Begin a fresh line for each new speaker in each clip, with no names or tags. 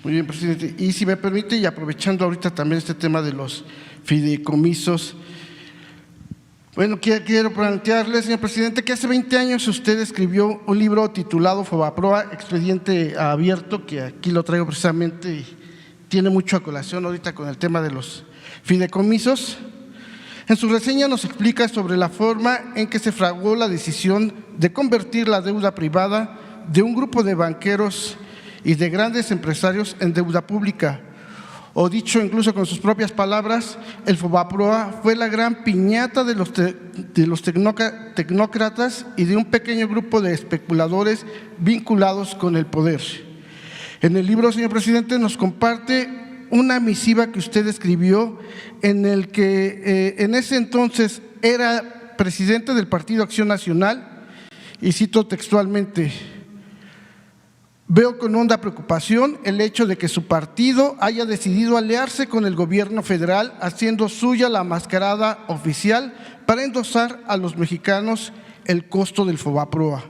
Muy bien, presidente. Y si me permite, y aprovechando ahorita también este tema de los fideicomisos, bueno, quiero plantearle, señor presidente, que hace 20 años usted escribió un libro titulado Fobaproa, expediente abierto, que aquí lo traigo precisamente y tiene mucho a colación ahorita con el tema de los fideicomisos. En su reseña nos explica sobre la forma en que se fraguó la decisión de convertir la deuda privada de un grupo de banqueros y de grandes empresarios en deuda pública, o dicho incluso con sus propias palabras, el Fobaproa fue la gran piñata de los tecnócratas y de un pequeño grupo de especuladores vinculados con el poder. En el libro, señor presidente, nos comparte una misiva que usted escribió en el que en ese entonces era presidente del Partido Acción Nacional, y cito textualmente: veo con honda preocupación el hecho de que su partido haya decidido aliarse con el gobierno federal, haciendo suya la mascarada oficial para endosar a los mexicanos el costo del Fobaproa.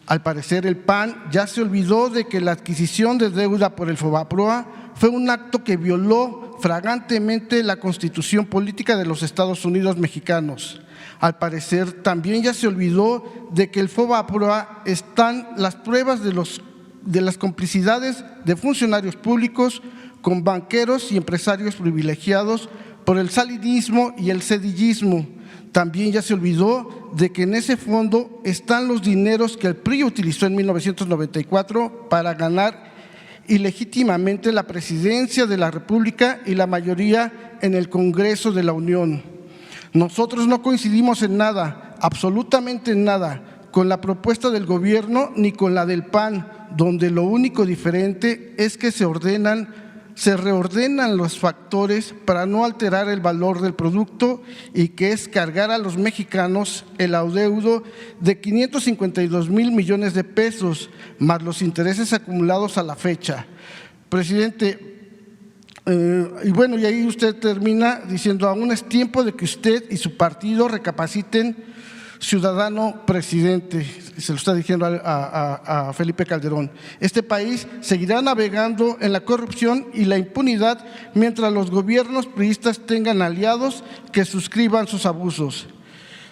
Al parecer, el PAN ya se olvidó de que la adquisición de deuda por el Fobaproa fue un acto que violó flagrantemente la Constitución Política de los Estados Unidos mexicanos. Al parecer, también ya se olvidó de que el Fobaproa están las pruebas de las complicidades de funcionarios públicos con banqueros y empresarios privilegiados por el salinismo y el cedillismo. También ya se olvidó de que en ese fondo están los dineros que el PRI utilizó en 1994 para ganar ilegítimamente la presidencia de la República y la mayoría en el Congreso de la Unión. Nosotros no coincidimos en nada, absolutamente en nada, con la propuesta del gobierno ni con la del PAN, donde lo único diferente es que se reordenan los factores para no alterar el valor del producto, y que es cargar a los mexicanos el adeudo de 552,000 millones de pesos, más los intereses acumulados a la fecha. Presidente, y bueno, y ahí usted termina diciendo: aún es tiempo de que usted y su partido recapaciten, ciudadano presidente. Se lo está diciendo a Felipe Calderón. Este país seguirá navegando en la corrupción y la impunidad mientras los gobiernos priistas tengan aliados que suscriban sus abusos.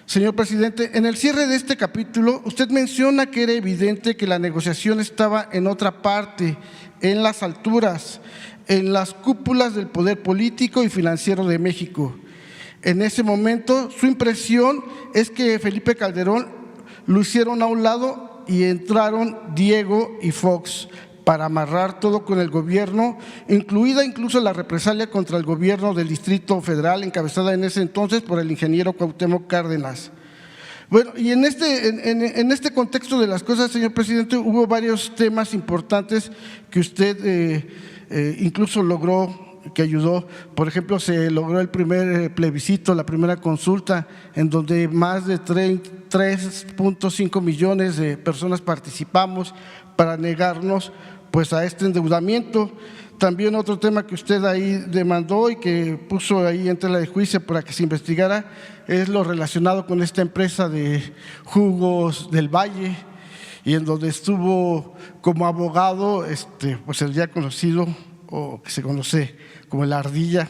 Señor presidente, en el cierre de este capítulo, usted menciona que era evidente que la negociación estaba en otra parte, en las alturas, en las cúpulas del poder político y financiero de México. En ese momento, su impresión es que Felipe Calderón lo hicieron a un lado y entraron Diego y Fox para amarrar todo con el gobierno, incluida incluso la represalia contra el gobierno del Distrito Federal, encabezada en ese entonces por el ingeniero Cuauhtémoc Cárdenas. Bueno, y en este contexto de las cosas, señor presidente, hubo varios temas importantes que usted incluso logró, que ayudó. Por ejemplo, se logró el primer plebiscito, la primera consulta, en donde más de 3.5 millones de personas participamos para negarnos pues a este endeudamiento. También otro tema que usted ahí demandó y que puso ahí en tela de juicio para que se investigara es lo relacionado con esta empresa de jugos del Valle, y en donde estuvo como abogado pues el ya conocido, o que se conoce como la Ardilla.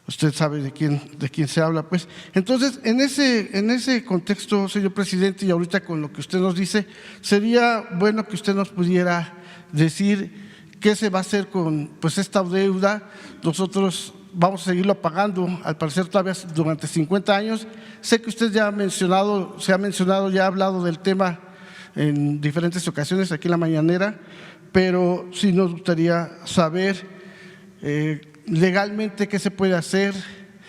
Usted sabe de quién se habla, pues. Entonces, en ese contexto, señor presidente, y ahorita con lo que usted nos dice, sería bueno que usted nos pudiera decir qué se va a hacer con pues esta deuda. Nosotros vamos a seguirlo pagando, al parecer todavía durante 50 años. Sé que usted ya ha hablado del tema en diferentes ocasiones aquí en la mañanera, pero sí nos gustaría saber legalmente qué se puede hacer,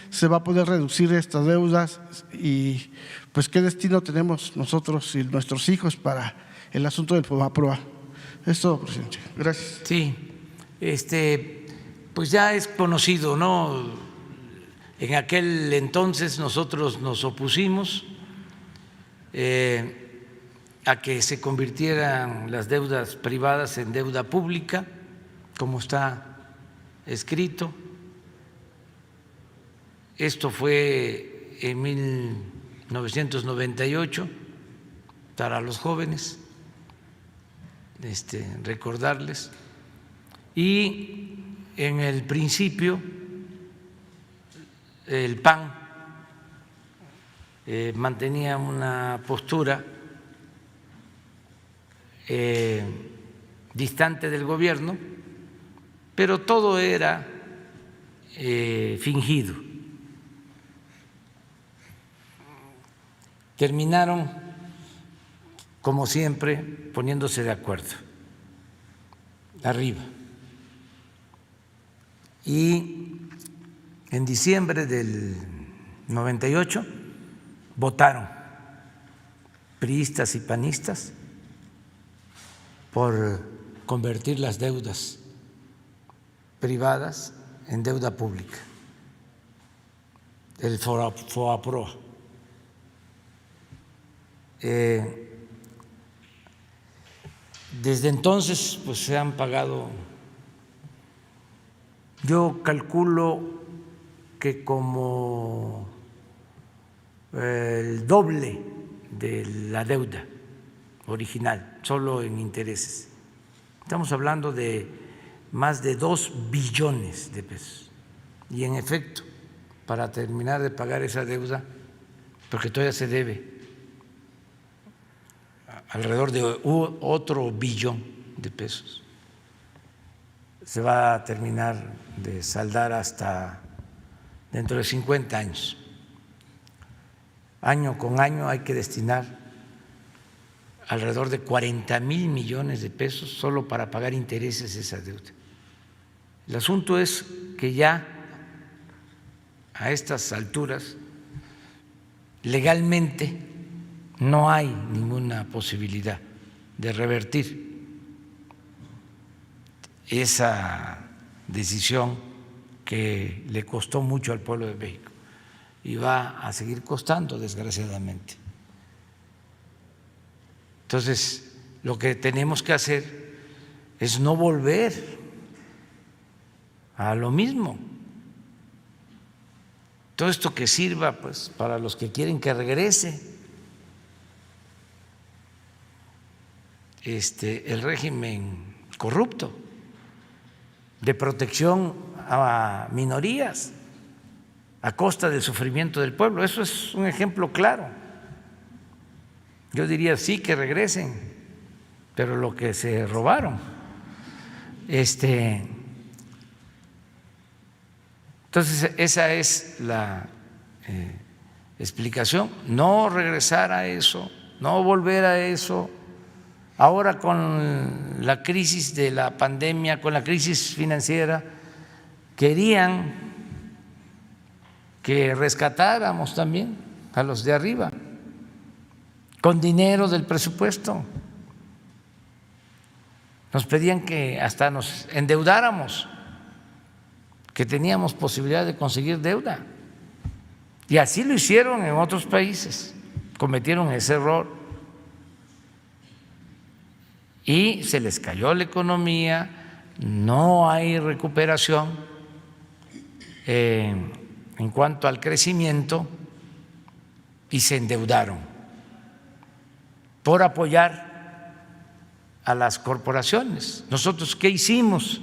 se va a poder reducir estas deudas y pues qué destino tenemos nosotros y nuestros hijos para el asunto del Fobaproa. Es todo, presidente. Gracias.
Sí, pues ya es conocido, ¿no? En aquel entonces nosotros nos opusimos a que se convirtieran las deudas privadas en deuda pública, como está escrito. Esto fue en 1998, para los jóvenes, recordarles. Y en el principio el PAN mantenía una postura distante del gobierno, pero todo era fingido. Terminaron, como siempre, poniéndose de acuerdo arriba. Y en diciembre del 98 votaron priistas y panistas por convertir las deudas privadas en deuda pública, el FOAPROA. Desde entonces pues se han pagado, yo calculo que como el doble de la deuda original, solo en intereses. Estamos hablando de más de 2 billones de pesos. Y en efecto, para terminar de pagar esa deuda, porque todavía se debe alrededor de otro billón de pesos, se va a terminar de saldar hasta dentro de 50 años. Año con año hay que destinar alrededor de 40,000 millones de pesos solo para pagar intereses de esa deuda. El asunto es que ya a estas alturas legalmente no hay ninguna posibilidad de revertir esa decisión que le costó mucho al pueblo de México y va a seguir costando, desgraciadamente. Entonces, lo que tenemos que hacer es no volver a lo mismo. Todo esto que sirva pues para los que quieren que regrese el régimen corrupto de protección a minorías a costa del sufrimiento del pueblo. Eso es un ejemplo claro. Yo diría sí que regresen, pero lo que se robaron. Entonces esa es la explicación, no regresar a eso, no volver a eso. Ahora con la crisis de la pandemia, con la crisis financiera, querían que rescatáramos también a los de arriba, con dinero del presupuesto. Nos pedían que hasta nos endeudáramos, que teníamos posibilidad de conseguir deuda. Y así lo hicieron en otros países, cometieron ese error. Y se les cayó la economía, no hay recuperación en cuanto al crecimiento y se endeudaron por apoyar a las corporaciones. ¿Nosotros qué hicimos?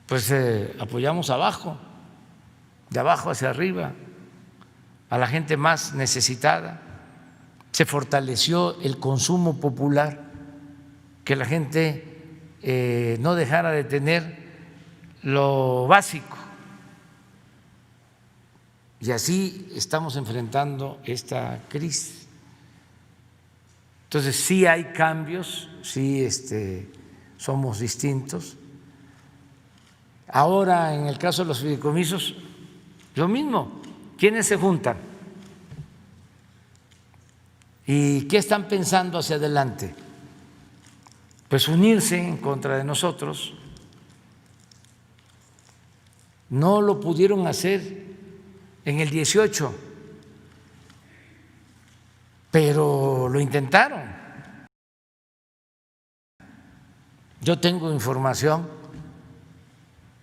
Pues apoyamos abajo, de abajo hacia arriba, a la gente más necesitada. Se fortaleció el consumo popular, que la gente no dejara de tener lo básico. Y así estamos enfrentando esta crisis. Entonces sí hay cambios, sí somos distintos. Ahora, en el caso de los fideicomisos, lo mismo. ¿Quiénes se juntan? ¿Y qué están pensando hacia adelante? Pues unirse en contra de nosotros. No lo pudieron hacer en el 18, pero lo intentaron. Yo tengo información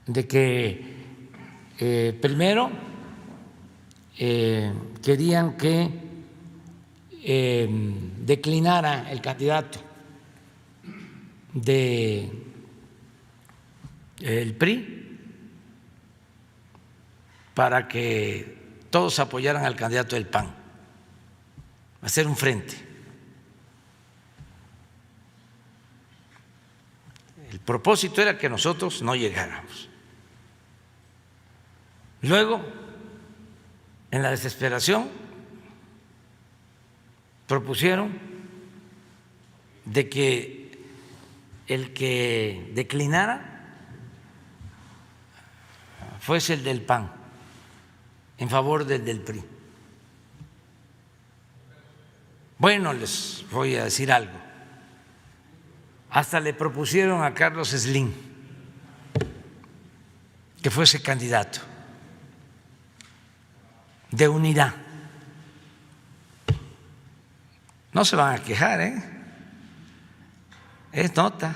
de que primero querían que declinara el candidato de el PRI para que todos apoyaran al candidato del PAN, hacer un frente. El propósito era que nosotros no llegáramos. Luego, en la desesperación, propusieron de que el que declinara fuese el del PAN en favor del PRI. Bueno, les voy a decir algo. Hasta le propusieron a Carlos Slim que fuese candidato de unidad. No se van a quejar, ¿eh? Es nota.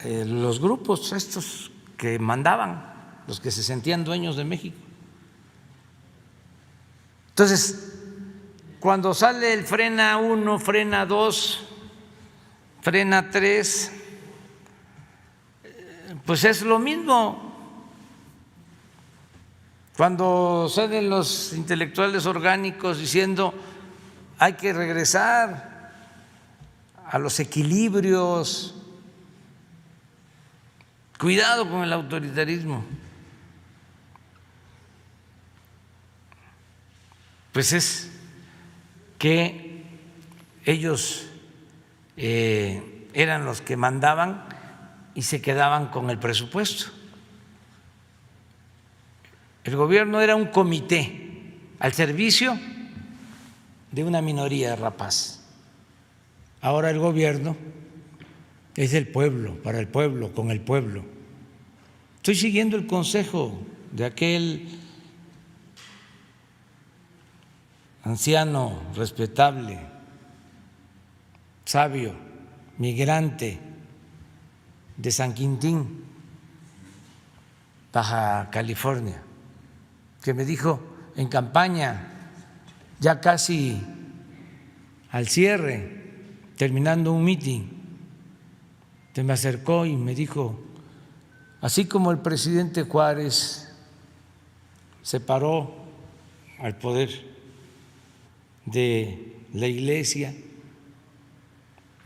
Los grupos estos que mandaban, los que se sentían dueños de México. Entonces, cuando sale el frena 1, frena 2, frena 3, pues es lo mismo. Cuando salen los intelectuales orgánicos diciendo hay que regresar a los equilibrios, cuidado con el autoritarismo, pues es que ellos eran los que mandaban y se quedaban con el presupuesto. El gobierno era un comité al servicio de una minoría rapaz. Ahora el gobierno es del pueblo, para el pueblo, con el pueblo. Estoy siguiendo el consejo de aquel anciano respetable, sabio, migrante de San Quintín, Baja California, que me dijo en campaña, ya casi al cierre, terminando un mitin, se me acercó y me dijo, así como el presidente Juárez separó al poder de la Iglesia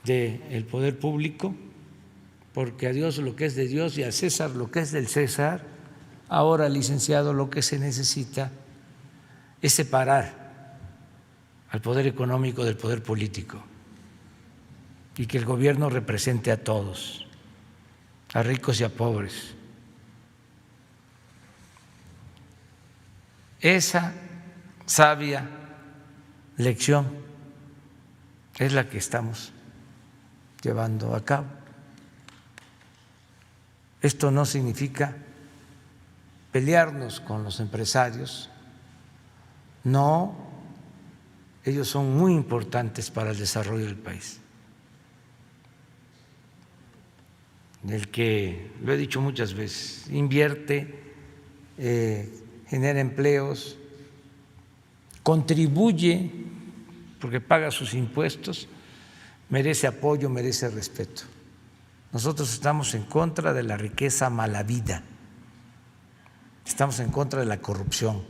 del poder público, porque a Dios lo que es de Dios y a César lo que es del César, ahora, licenciado, lo que se necesita es separar al poder económico del poder político y que el gobierno represente a todos, a ricos y a pobres. Esa sabia lección es la que estamos llevando a cabo. Esto no significa pelearnos con los empresarios, no, ellos son muy importantes para el desarrollo del país. El que, lo he dicho muchas veces, invierte, genera empleos, contribuye porque paga sus impuestos, merece apoyo, merece respeto. Nosotros estamos en contra de la riqueza malavida, estamos en contra de la corrupción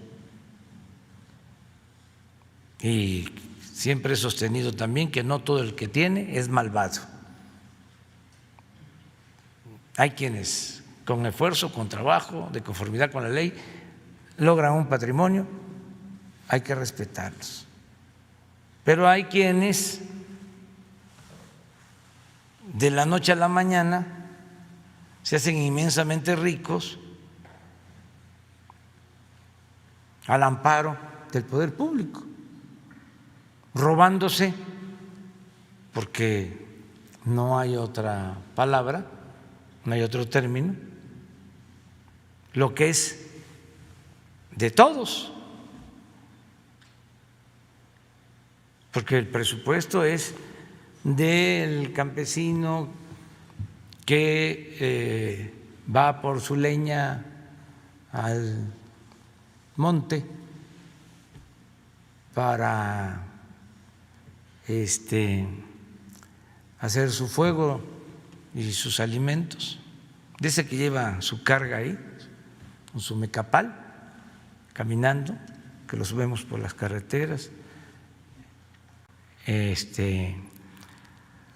y siempre he sostenido también que no todo el que tiene es malvado. Hay quienes con esfuerzo, con trabajo, de conformidad con la ley, logran un patrimonio, hay que respetarlos. Pero hay quienes de la noche a la mañana se hacen inmensamente ricos al amparo del poder público, robándose, porque no hay otra palabra, no hay otro término, lo que es de todos, porque el presupuesto es del campesino que va por su leña al monte para hacer su fuego y sus alimentos. Dice que lleva su carga ahí, con su mecapal, caminando, que los vemos por las carreteras,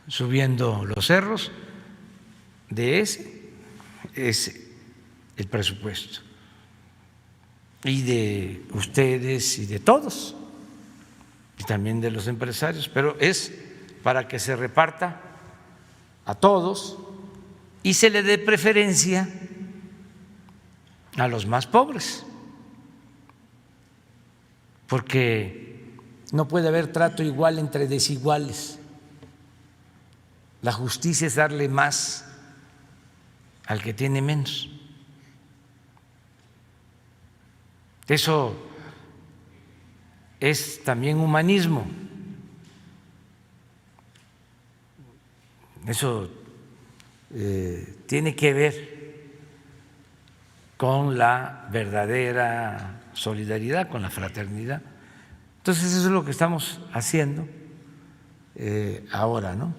subiendo los cerros. De ese es el presupuesto, y de ustedes y de todos, y también de los empresarios, pero es para que se reparta a todos y se le dé preferencia a los más pobres, porque no puede haber trato igual entre desiguales. La justicia es darle más al que tiene menos. Eso es también humanismo. Eso tiene que ver con la verdadera solidaridad, con la fraternidad. Entonces eso es lo que estamos haciendo ahora, ¿no?